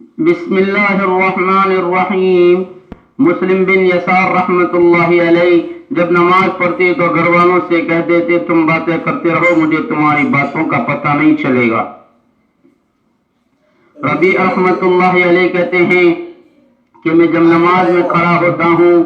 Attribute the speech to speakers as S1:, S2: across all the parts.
S1: بسم اللہ الرحمن الرحیم۔ مسلم بن یسار رحمت اللہ علیہ جب نماز پڑھتے تو گھر والوں سے کہہ دیتے تم باتیں کرتے رہو، مجھے تمہاری باتوں کا پتہ نہیں چلے گا۔ ربیع رحمت اللہ علیہ کہتے ہیں کہ میں جب نماز میں کھڑا ہوتا ہوں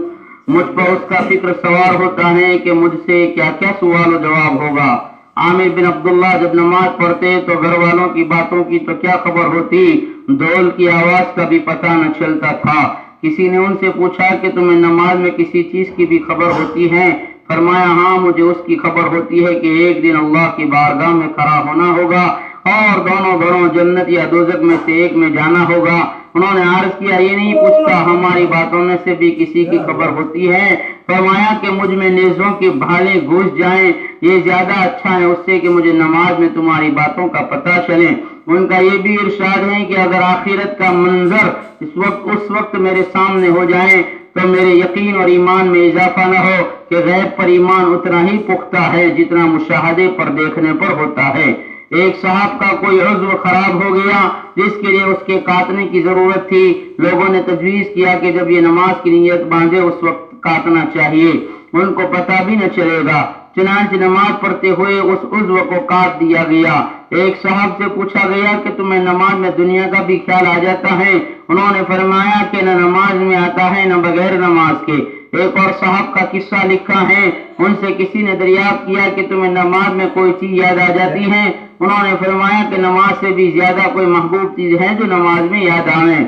S1: مجھ پر اس کا فکر سوار ہوتا ہے کہ مجھ سے کیا کیا سوال و جواب ہوگا۔ عامر بن عبداللہ جب نماز پڑھتے تو گھر والوں کی باتوں کی تو کیا خبر ہوتی، ڈھول کی آواز کا بھی پتہ نہ چلتا تھا۔ کسی نے ان سے پوچھا کہ تمہیں نماز میں کسی چیز کی بھی خبر ہوتی ہے؟ فرمایا ہاں، مجھے اس کی خبر ہوتی ہے کہ ایک دن اللہ کی بارگاہ میں کھڑا ہونا ہوگا اور دونوں گھروں جنت یا دوزخ میں سے ایک میں جانا ہوگا۔ انہوں نے عرض کیا یہ نہیں پوچھتا ہماری باتوں میں سے بھی کسی کی خبر ہوتی ہے؟ فرمایا کہ مجھ میں نیزوں کے بھالے گھس جائیں یہ زیادہ اچھا ہے اس سے کہ مجھے نماز میں تمہاری باتوں کا پتہ چلے۔ ان کا یہ بھی ارشاد ہے کہ اگر آخرت کا منظر اس وقت میرے سامنے ہو جائے تو میرے یقین اور ایمان میں اضافہ نہ ہو کہ غیب پر ایمان اتنا ہی پختہ ہے جتنا مشاہدے پر دیکھنے پر ہوتا ہے۔ ایک صاحب کا کوئی عضو خراب ہو گیا جس کے لیے اس کے کاٹنے کی ضرورت تھی، لوگوں نے تجویز کیا کہ جب یہ نماز کی نیت باندھے اس وقت کاٹنا چاہیے، ان کو پتہ بھی نہ چلے گا۔ چنانچہ نماز پڑھتے ہوئے اس عضو کو کاٹ دیا گیا۔ ایک صاحب سے پوچھا گیا کہ تمہیں نماز میں دنیا کا بھی خیال آ جاتا ہے؟ انہوں نے فرمایا کہ نہ نماز میں آتا ہے نہ بغیر نماز کے۔ ایک اور صاحب کا قصہ لکھا ہے، ان سے کسی نے دریافت کیا کہ تمہیں نماز میں کوئی چیز یاد آ جاتی ہے؟ انہوں نے فرمایا کہ نماز سے بھی زیادہ کوئی محبوب چیز ہے جو نماز میں یاد آئے۔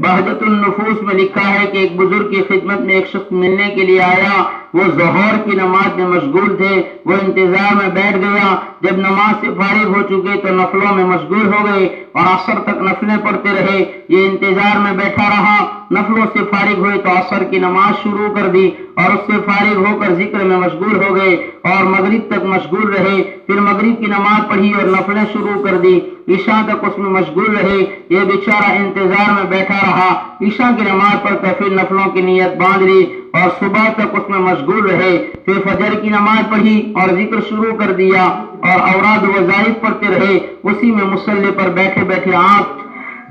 S1: بہجت النفوس میں لکھا ہے کہ ایک بزرگ کی خدمت میں ایک شخص ملنے کے لیے آیا، وہ ظہر کی نماز میں مشغول تھے، وہ انتظار میں بیٹھ گیا، جب نماز سے فارغ ہو چکے تو نفلوں میں مشغول ہو گئے اور عصر تک نفلیں پڑھتے رہے۔ یہ انتظار میں بیٹھا رہا، نفلوں سے فارغ ہوئے تو عصر کی نماز شروع کر دی اور اس سے فارغ ہو کر ذکر میں مشغول ہو گئے اور مغرب تک مشغول رہے، پھر مغرب کی نماز پڑھی اور نفلیں شروع کر دی، عشاء تک اس میں مشغول رہے۔ یہ بیچارہ انتظار میں بیٹھا رہا، عشاء کی نماز پڑھ کر پھر نفلوں کی نیت باندھ لی اور صبح تک اس میں مشغول رہے، پھر فجر کی نماز پڑھی اور ذکر شروع کر دیا اور اوراد و وظائف پڑھتے رہے۔ اسی میں مصلی پر بیٹھے بیٹھے آنکھ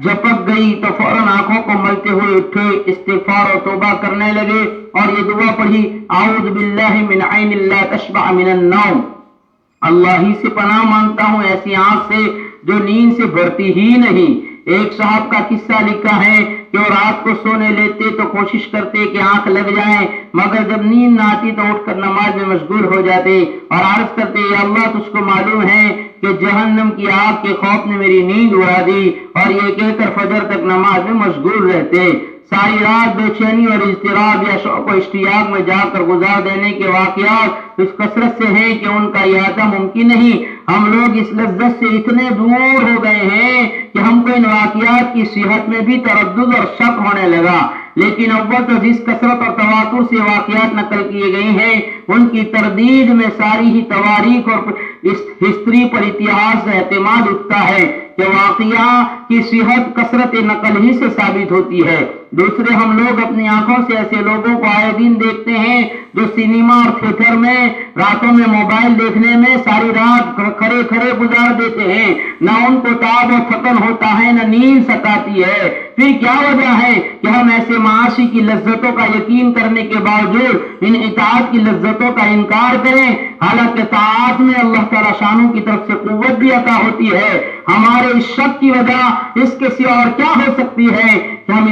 S1: جھپک گئی تو فوراً آنکھوں کو ملتے ہوئے اٹھے، استغفار و توبہ کرنے لگے اور یہ دعا پڑھی، اعوذ باللہ من عین لا تشبع من النوم، اللہ ہی سے پناہ مانگتا ہوں ایسی آنکھ سے جو نیند سے بھرتی ہی نہیں۔ ایک صاحب کا قصہ لکھا ہے کہ وہ رات کو سونے لیتے تو کوشش کرتے کہ آنکھ لگ جائے، مگر جب نیند نہ آتی تو اٹھ کر نماز میں مشغول ہو جاتے اور عرض کرتے یا اللہ تجھ کو معلوم ہے کہ جہنم کی آگ کے خوف نے میری نیند اڑا دی، اور یہ کہہ کر فجر تک نماز میں مشغول رہتے۔ ساری رات بے چینی اور اضطراب یا شوق و اشتیاق میں جا کر گزار دینے کے واقعات اس کثرت سے ہیں کہ ان کا احاطہ ممکن نہیں۔ ہم لوگ اس لذت سے اتنے دور ہو گئے ہیں کہ ہم کو ان واقعات کی صحت میں بھی تردد اور شک ہونے لگا، لیکن اول تو جس کثرت اور تواتر سے واقعات نقل کیے گئے ہیں ان کی تردید میں ساری ہی تواریخ اور ہسٹری پر اتہاس اعتماد اٹھتا ہے کہ واقعہ کی صحت کثرت نقل ہی سے ثابت ہوتی ہے۔ دوسرے ہم لوگ اپنی آنکھوں سے ایسے لوگوں کو آئے دن دیکھتے ہیں جو سینما اور تھیٹر میں راتوں میں موبائل دیکھنے میں ساری رات کھڑے کھڑے گزار دیتے ہیں، نہ ان کو تاب و تھکن ہوتا ہے نہ نیند ستاتی ہے۔ پھر کیا وجہ ہے کہ ہم ایسے معاشی کی لذتوں کا یقین کرنے کے باوجود ان اطاعت کی لذتوں کا انکار کریں، حالانکہ طاعت میں اللہ تعالیٰ شانوں کی طرف سے قوت بھی عطا ہوتی ہے۔ ہمارے اس شک کی وجہ اس کے سوا اور کیا ہو سکتی ہے کہ ہم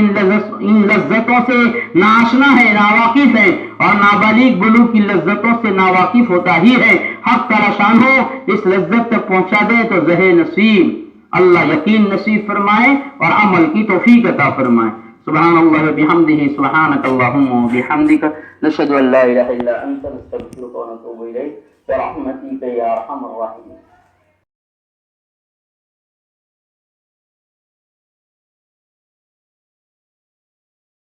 S1: ان لذتوں سے ناشنا ہے، ناواقف ہیں، اور نابالغ بلوغ کی لذتوں سے ناواقف ہوتا ہی ہے۔ حق تعالیٰ شان ہو اس لذت تک پہنچا دے تو زہ نصیب، اللہ یقین نصیب فرمائے اور عمل کی توفیق عطا فرمائے۔ سبحان اللہ بحمدہ، سبحانک اللہم وبحمدک، نشہد ان لا الہ الا انت، نستغفرک ونتوب الیک برحمتک یا ارحم الراحمین۔